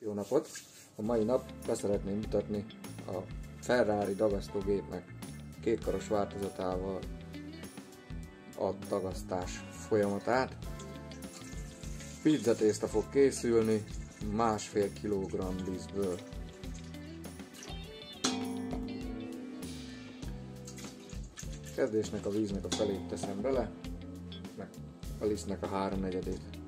Jó napot! A mai nap be szeretném mutatni a Ferrari dagasztógépnek kétkaros változatával a dagasztás folyamatát. Pizzatészta fog készülni 1,5 kg lisztből. Kezdésnek a víznek a felét teszem bele, meg a lisztnek a 3/4-ét.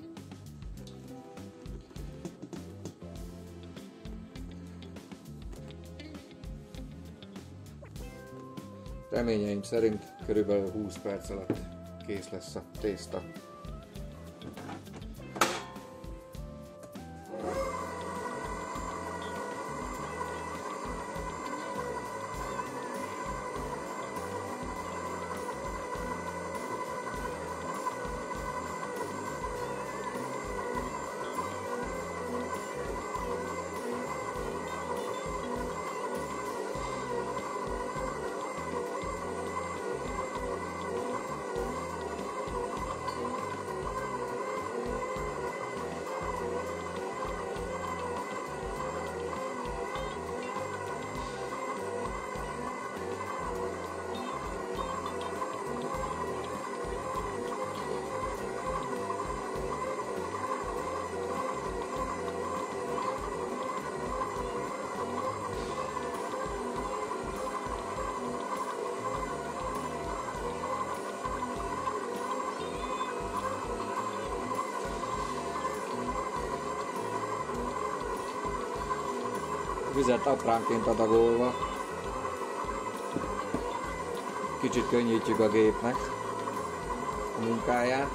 Reményeim szerint körülbelül 20 perc alatt kész lesz a tészta. Vizet apránként adagolva, kicsit könnyítjük a gépnek a munkáját,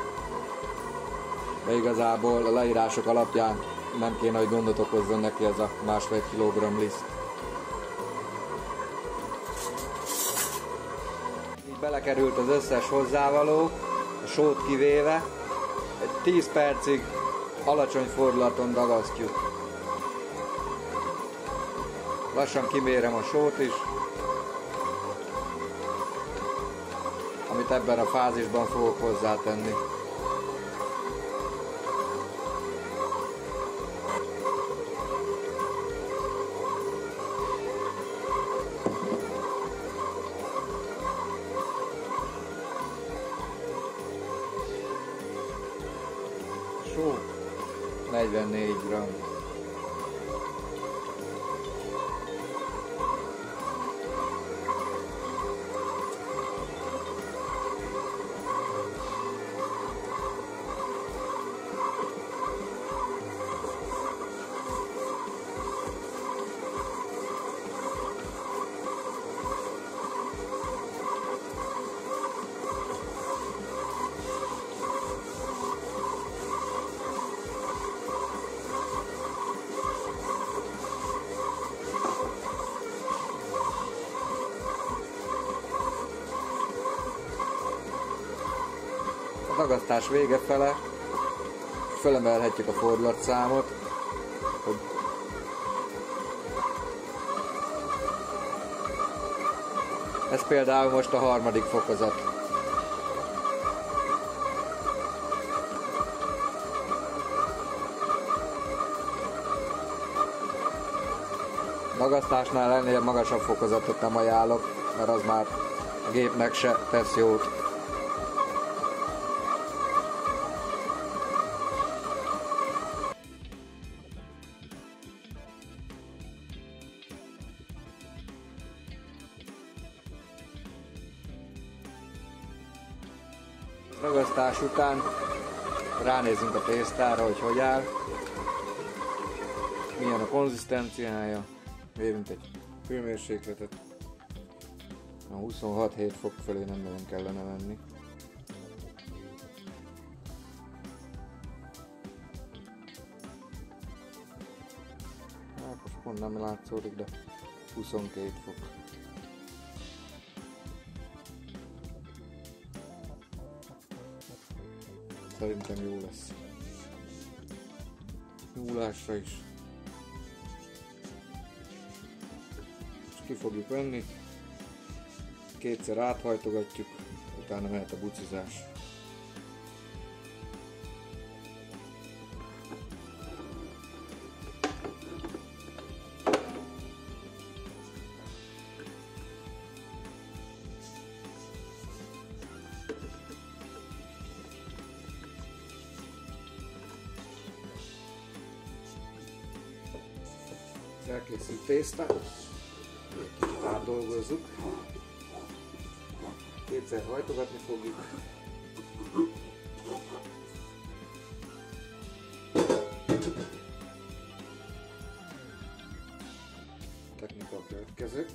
de igazából a leírások alapján nem kéne, hogy gondot okozzon neki ez a 1,5 kg liszt. Így belekerült az összes hozzávaló, a sót kivéve, egy 10 percig alacsony fordulaton dagasztjuk. Lassan kimérem a sót is, amit ebben a fázisban fogok hozzátenni. Só 44 g. A dagasztás vége fele fölemelhetjük a fordulatszámot, hogy ez például most a 3. fokozat. Dagasztásnál ennél magasabb fokozatot nem ajánlok, mert az már a gépnek se tesz jót. Dagasztás után ránézzünk a tésztára, hogy áll, milyen a konzisztenciája, mérünk egy hőmérsékletet, a 26-7 fok felé nem nagyon kellene menni. Hát most pont nem látszódik, de 22 fok. Szerintem jó lesz. Nyúlásra is. És ki fogjuk venni. Kétszer áthajtogatjuk, utána mehet a bucizás. elkészült tésztát, átdolgozzuk, kétszer hajtogatni fogjuk. Technika a következő.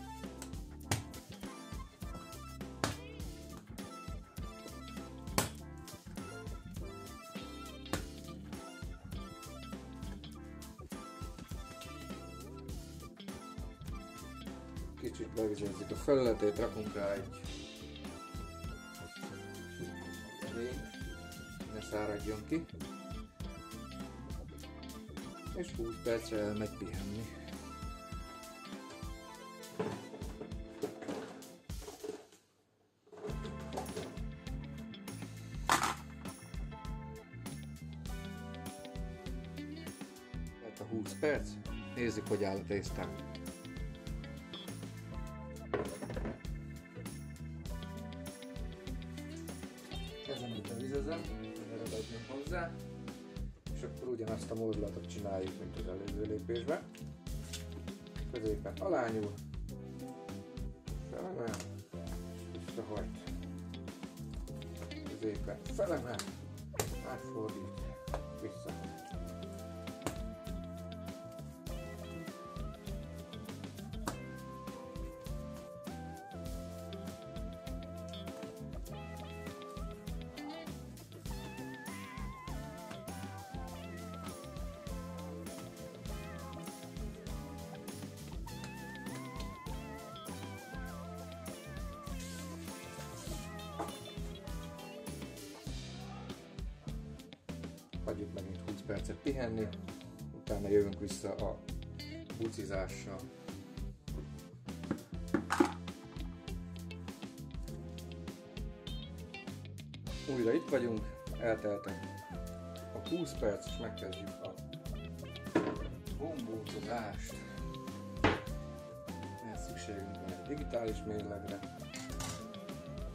Kicsit bevizezzük a felületét, rakunk rá egy reményt, ne száradjon ki, és 20 percre elmegy pihenni. Tehát a 20 perc, nézzük, hogy áll a tésztám. Ezen bevizezem, erre adjunk hozzá, és akkor ugyanazt a mozdulatot csináljuk, mint az előző lépésben. Középen alányul, felemel, visszahajt, középen felemel, átfordít, visszahajt. Hagyjuk megint 20 percet pihenni, utána jövünk vissza a bucizással. Újra itt vagyunk, elteltek a 20 perc, és megkezdjük a gombócozást. Ehhez szükségünk van egy digitális mérlegre,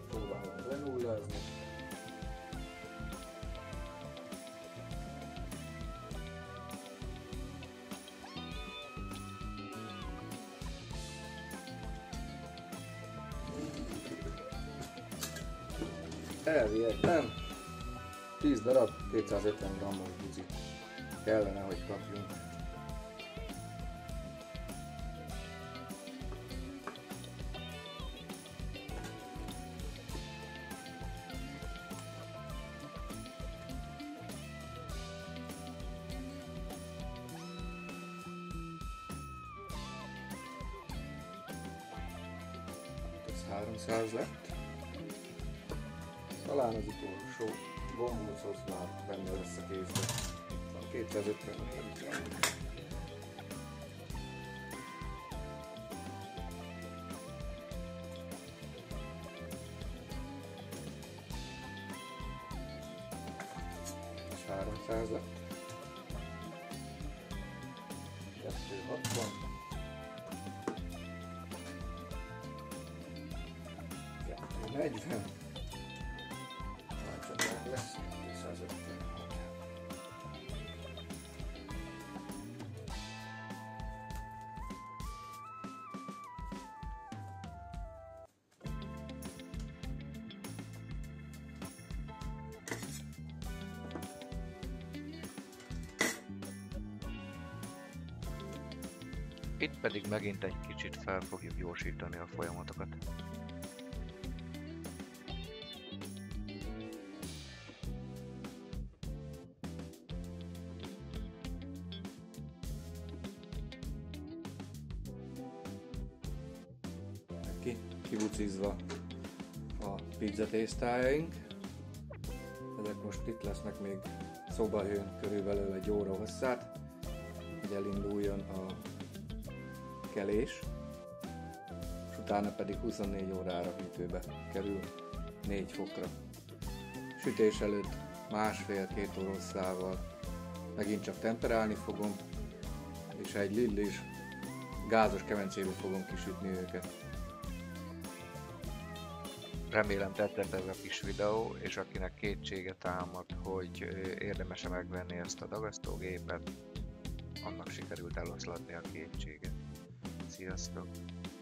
próbálom lenullázni. Elviekben 10 darab 250 g-os bucit kellene, hogy kapjunk. Ez 300 lett. Talán az utolsó gombóchoz már benne lesz a kézbe. A 250 ml. És 300 lett. 260. 240. Lesz 256. Itt pedig megint egy kicsit fel fogjuk gyorsítani a folyamatokat. Kibucizva a pizza tésztájaink. Ezek most itt lesznek még szobahőn körülbelül egy óra hosszát, hogy elinduljon a kelés, és utána pedig 24 órára hűtőbe kerül 4 fokra. Sütés előtt másfél-két óra hosszával megint csak temperálni fogom, és egy lillis gázos kemencébe fogom kisütni őket. Remélem tetszett ez a kis videó, és akinek kétsége támad, hogy érdemes-e megvenni ezt a dagasztógépet, annak sikerült eloszlatni a kétséget. Sziasztok!